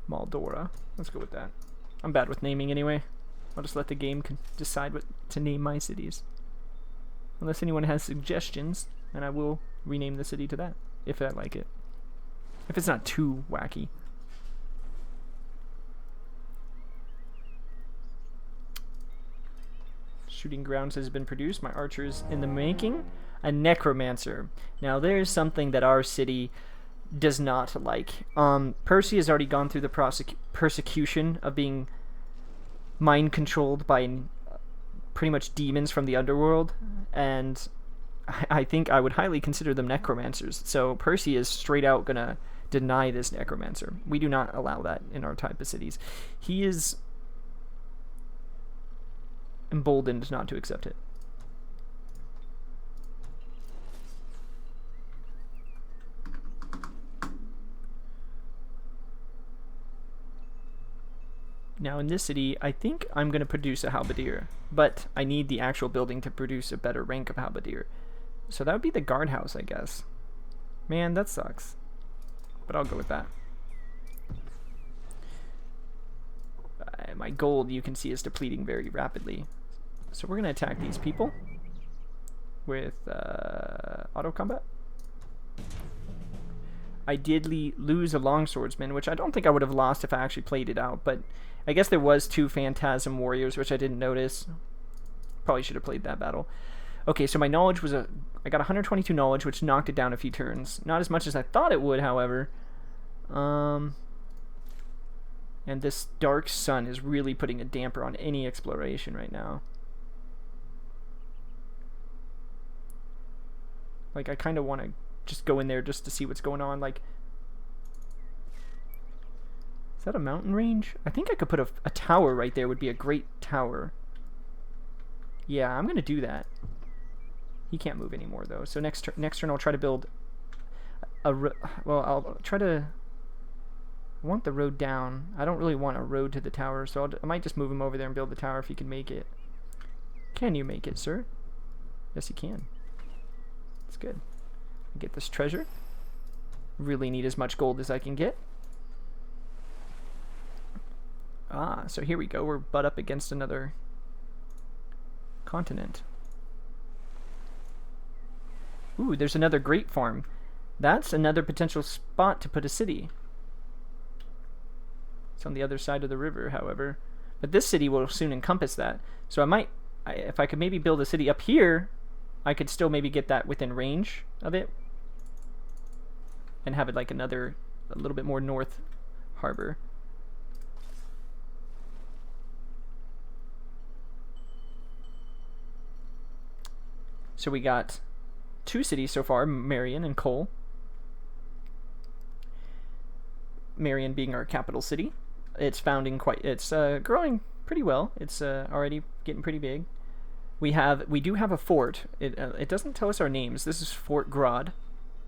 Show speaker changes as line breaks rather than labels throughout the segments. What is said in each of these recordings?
Maldora. Let's go with that. I'm bad with naming anyway. I'll just let the game decide what to name my cities. Unless anyone has suggestions, and I will rename the city to that, if I like it. If it's not too wacky. Shooting grounds has been produced. My archer's in the making. A necromancer. Now there's something that our city does not like. Percy has already gone through the persecution of being mind controlled by pretty much demons from the underworld, and I think I would highly consider them necromancers. So Percy is straight out gonna deny this necromancer. We do not allow that in our type of cities. He is emboldened not to accept it. Now in this city, I think I'm going to produce a halberdier, but I need the actual building to produce a better rank of halberdier. So that would be the guardhouse, I guess. Man, that sucks. But I'll go with that. My gold, you can see, is depleting very rapidly. So we're going to attack these people with auto combat. I did lose a longswordsman, which I don't think I would have lost if I actually played it out, but I guess there was 2 phantasm warriors, which I didn't notice. Probably should have played that battle. Okay, so my knowledge was I got 122 knowledge, which knocked it down a few turns. Not as much as I thought it would, however. And this dark sun is really putting a damper on any exploration right now. Like, I kind of want to just go in there just to see what's going on. Like, is that a mountain range? I think I could put a tower right there. Would be a great tower. Yeah, I'm gonna do that. He can't move anymore though. So next turn I'll try to build I'll try to. I want the road down. I don't really want a road to the tower, so I might just move him over there and build the tower if he can make it. Can you make it, sir? Yes, he can. That's good. Get this treasure. Really need as much gold as I can get. Ah, so here we go. We're butt up against another continent. Ooh, there's another grape farm. That's another potential spot to put a city. It's on the other side of the river, however. But this city will soon encompass that. So if I could maybe build a city up here, I could still maybe get that within range of it. And have it like a little bit more north harbor. So we got 2 cities so far, Marion and Cole. Marion being our capital city. It's growing pretty well. It's already getting pretty big. We do have a fort. It doesn't tell us our names. This is Fort Grodd.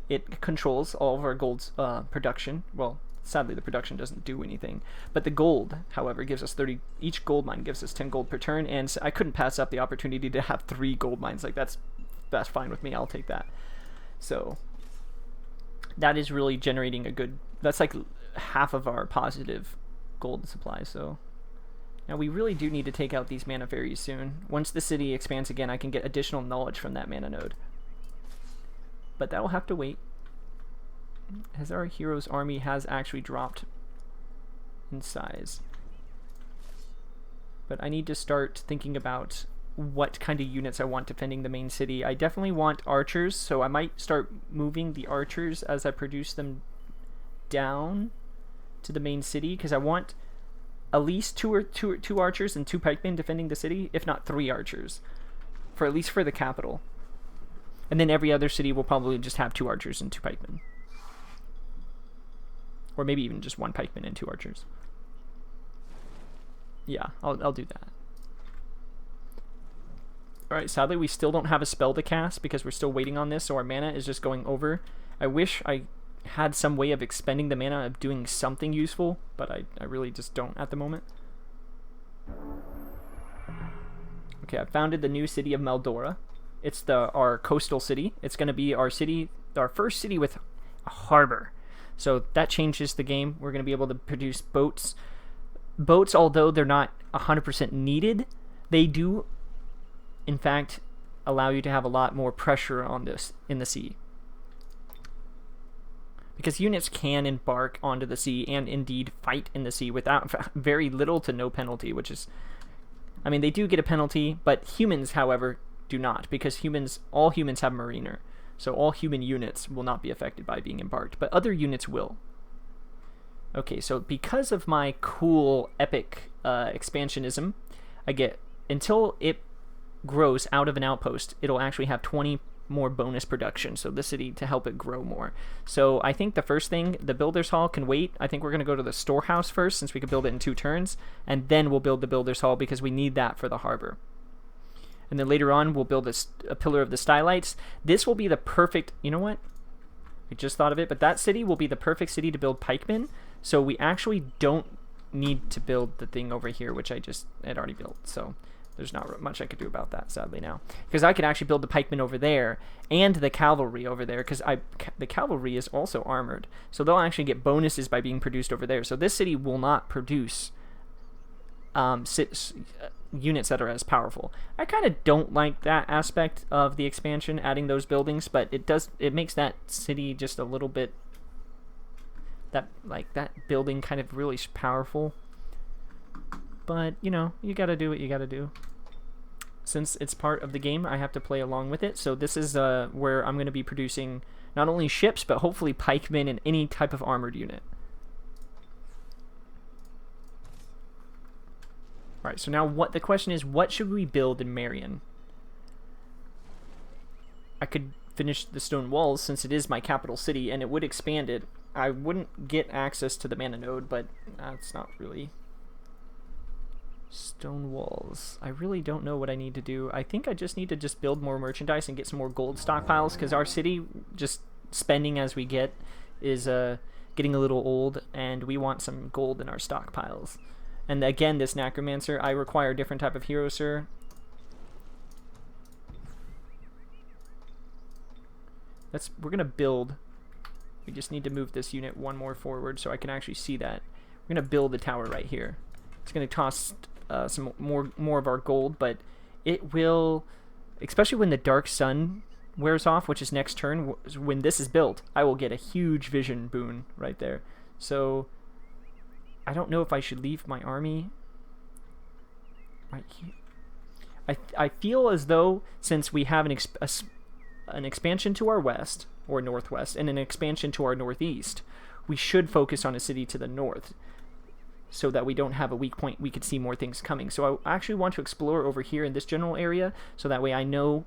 It controls all of our gold's production. Well, sadly the production doesn't do anything. But the gold, however, gives us 30. Each gold mine gives us 10 gold per turn, and so I couldn't pass up the opportunity to have 3 gold mines. Like that's fine with me. I'll take that. So that is really generating a good. That's like half of our positive gold supply. So now we really do need to take out these mana fairies soon. Once the city expands again, I can get additional knowledge from that mana node. But that will have to wait. As our hero's army has actually dropped in size. But I need to start thinking about what kind of units I want defending the main city. I definitely want archers, so I might start moving the archers as I produce them down to the main city, because I want at least two archers and 2 pikemen defending the city, if not 3 archers, for at least for the capital. And then every other city will probably just have 2 archers and 2 pikemen. Or maybe even just 1 pikeman and 2 archers. Yeah, I'll do that. Alright, sadly we still don't have a spell to cast because we're still waiting on this, so our mana is just going over. I wish I had some way of expending the mana of doing something useful, but I really just don't at the moment. Okay, I founded the new city of Maldora. It's our coastal city. It's going to be our first city with a harbor. So that changes the game. We're going to be able to produce boats. Boats, although they're not 100% needed, they do, in fact, allow you to have a lot more pressure on this in the sea. Because units can embark onto the sea and indeed fight in the sea without very little to no penalty, which is, I mean, they do get a penalty, but humans, however, do not, because all humans have mariner. So all human units will not be affected by being embarked, but other units will. Okay, so because of my cool, epic expansionism, I get, until it grows out of an outpost, it'll actually have 20 more bonus production, so the city to help it grow more. So I think the first thing, the Builder's Hall can wait. I think we're going to go to the storehouse first, since we can build it in 2 turns, and then we'll build the Builder's Hall because we need that for the harbor. And then later on, we'll build a Pillar of the Stylites. This will be the perfect, you know what? I just thought of it, but that city will be the perfect city to build pikemen, so we actually don't need to build the thing over here, which I just had already built, so there's not much I could do about that, sadly, now. Because I could actually build the pikemen over there, and the cavalry over there, because the cavalry is also armored, so they'll actually get bonuses by being produced over there. So this city will not produce units that are as powerful. I kind of don't like that aspect of the expansion, adding those buildings, but it makes that city just a little bit, that building kind of really powerful. But you know, you gotta do what you gotta do. Since it's part of the game, I have to play along with it. So this is where I'm going to be producing not only ships, but hopefully pikemen and any type of armored unit. Alright, so now the question is, what should we build in Marion? I could finish the stone walls, since it is my capital city, and it would expand it. I wouldn't get access to the mana node, but that's not really... Stone walls. I really don't know what I need to do. I think I just need to build more merchandise and get some more gold stockpiles, because our city, just spending as we get, is getting a little old, and we want some gold in our stockpiles. And again, this necromancer, I require a different type of hero, sir. We're gonna build. We just need to move this unit one more forward so I can actually see that. We're gonna build the tower right here. It's gonna cost some more of our gold, but it will, especially when the dark sun wears off, which is next turn, when this is built, I will get a huge vision boon right there. So I don't know if I should leave my army right here. I feel as though, since we have an expansion to our west or northwest and an expansion to our northeast, we should focus on a city to the north, so that we don't have a weak point. We could see more things coming. So I actually want to explore over here in this general area, so that way I know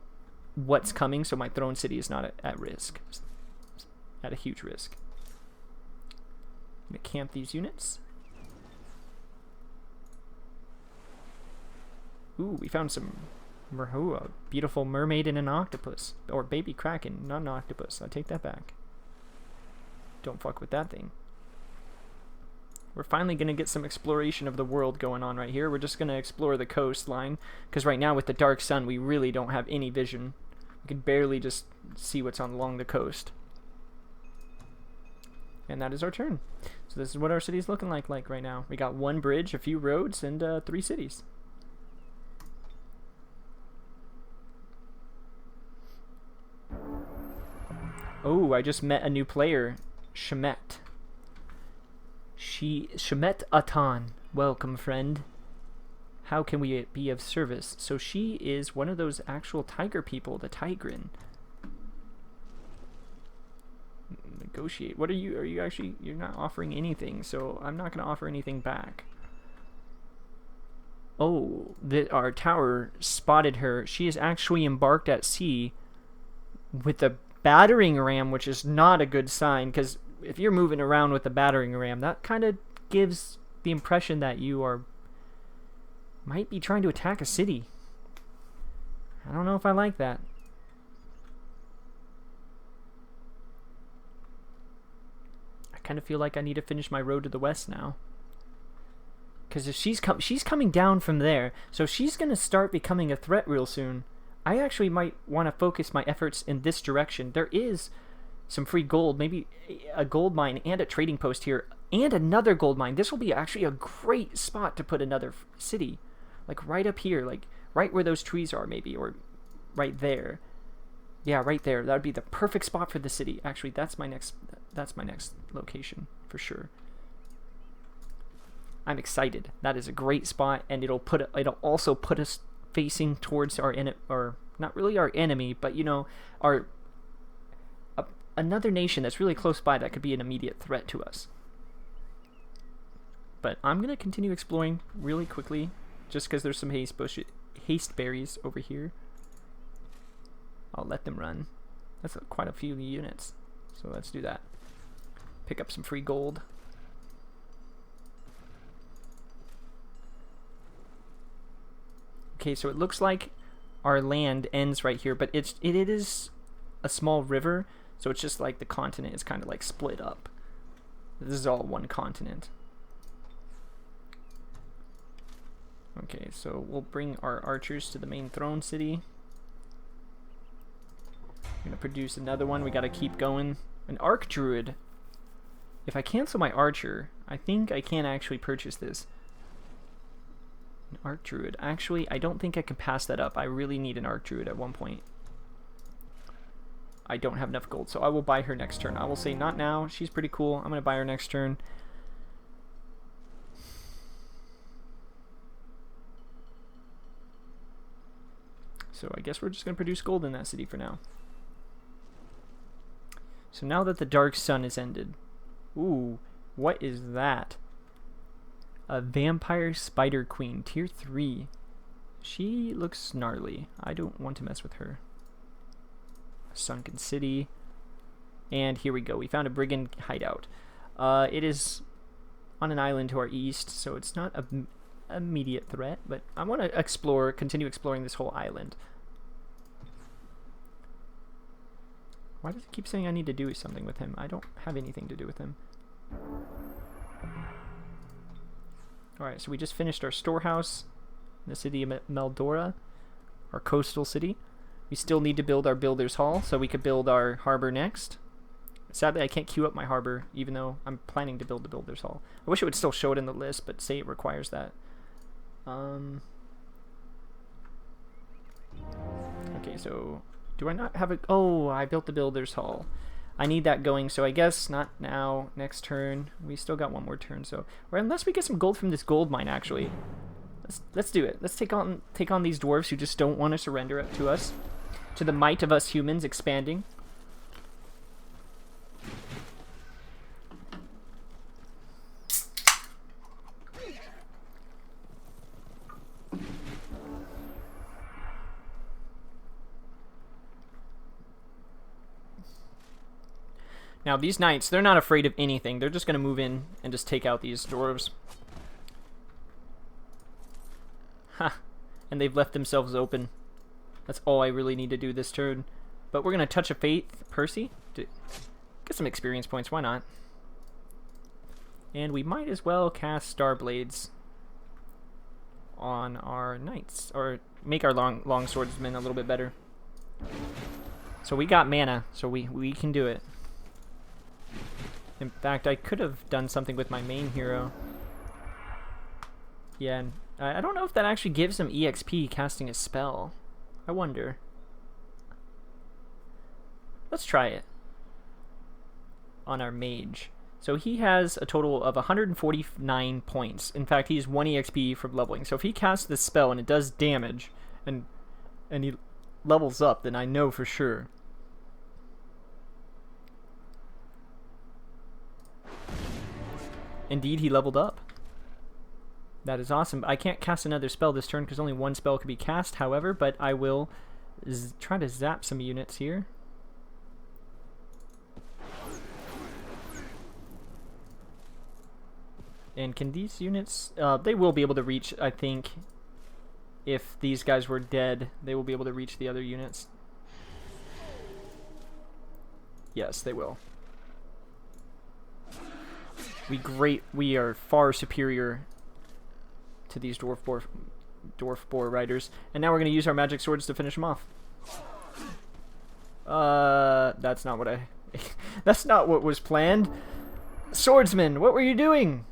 what's coming, so my throne city is not at risk, at a huge risk. I'm gonna camp these units. Ooh, we found some a beautiful mermaid and an octopus, or baby kraken, not an octopus. I take that back. Don't fuck with that thing. We're finally going to get some exploration of the world going on right here. We're just going to explore the coastline, because right now with the dark sun, we really don't have any vision. We can barely just see what's along the coast. And that is our turn. So this is what our city's looking like right now. We got 1 bridge, a few roads, and 3 cities. Oh, I just met a new player, Shemet. Shemet Atan. Welcome, friend. How can we be of service? So she is one of those actual tiger people, the Tigrin. Negotiate. What are you actually, you're not offering anything, so I'm not going to offer anything back. Oh, our tower spotted her. She is actually embarked at sea with a battering ram, which is not a good sign, because if you're moving around with the battering ram, that kind of gives the impression that you might be trying to attack a city. I don't know if I like that. I kind of feel like I need to finish my road to the west now, because if she's coming down from there, so she's going to start becoming a threat real soon. I actually might want to focus my efforts in this direction. There is some free gold, maybe a gold mine and a trading post here, and another gold mine. This will be actually a great spot to put another city. Like right up here, like right where those trees are maybe, or right there. Yeah, right there. That would be the perfect spot for the city. Actually, that's my next location for sure. I'm excited. That is a great spot, and it'll also put us facing towards our or not really our enemy, but you know, our another nation that's really close by that could be an immediate threat to us. But I'm gonna continue exploring really quickly, just because there's some haste berries over here. I'll let them run. That's quite a few units, so let's do that. Pick up some free gold. Okay, so it looks like our land ends right here, but it is a small river, so it's just like the continent is kind of like split up. This is all one continent. Okay, so we'll bring our archers to the main throne city. We're gonna produce another one. We gotta keep going. An arc druid. If I cancel my archer, I think I can actually purchase this. An arc druid. Actually, I don't think I can pass that up. I really need an arc druid at one point. I don't have enough gold, so I will buy her next turn. I will say not now. She's pretty cool. I'm gonna buy her next turn. So I guess we're just gonna produce gold in that city for now. So now that the Dark Sun is ended. Ooh, what is that? A Vampire Spider Queen, tier 3. She looks gnarly. I don't want to mess with her. A sunken city. And here we go. We found a brigand hideout. It is on an island to our east, so it's not an immediate threat, but I want to continue exploring this whole island. Why does it keep saying I need to do something with him? I don't have anything to do with him. Alright, so we just finished our storehouse in the city of Meldora, our coastal city. We still need to build our builder's hall, so we could build our harbor next. Sadly, I can't queue up my harbor, even though I'm planning to build the builder's hall. I wish it would still show it in the list, but say it requires that. Okay, so do I not have a... Oh, I built the builder's hall. I need that going, so I guess not now. Next turn. We still got one more turn, so... Or unless we get some gold from this gold mine, actually. Let's do it. Let's take on these dwarves who just don't want to surrender it to us. To the might of us humans expanding. Now, these knights, they're not afraid of anything. They're just going to move in and just take out these dwarves. Ha! And they've left themselves open. That's all I really need to do this turn. But we're going to touch a faith Percy. To get some experience points. Why not? And we might as well cast Starblades on our knights. Or make our long swordsmen a little bit better. So we got mana. So we can do it. In fact, I could have done something with my main hero. Yeah, and I don't know if that actually gives him EXP casting a spell. I wonder. Let's try it. On our mage. So he has a total of 149 points. In fact, he's 1 EXP from leveling. So if he casts this spell and it does damage, and he levels up, then I know for sure. Indeed, he leveled up. That is awesome. I can't cast another spell this turn because only one spell can be cast, however, but I will try to zap some units here. And can these units... they will be able to reach, I think, if these guys were dead, they will be able to reach the other units. Yes, they will. We are far superior to these dwarf boar riders, and now we're gonna use our magic swords to finish them off. That's not what I That's not what was planned. Swordsman, what were you doing?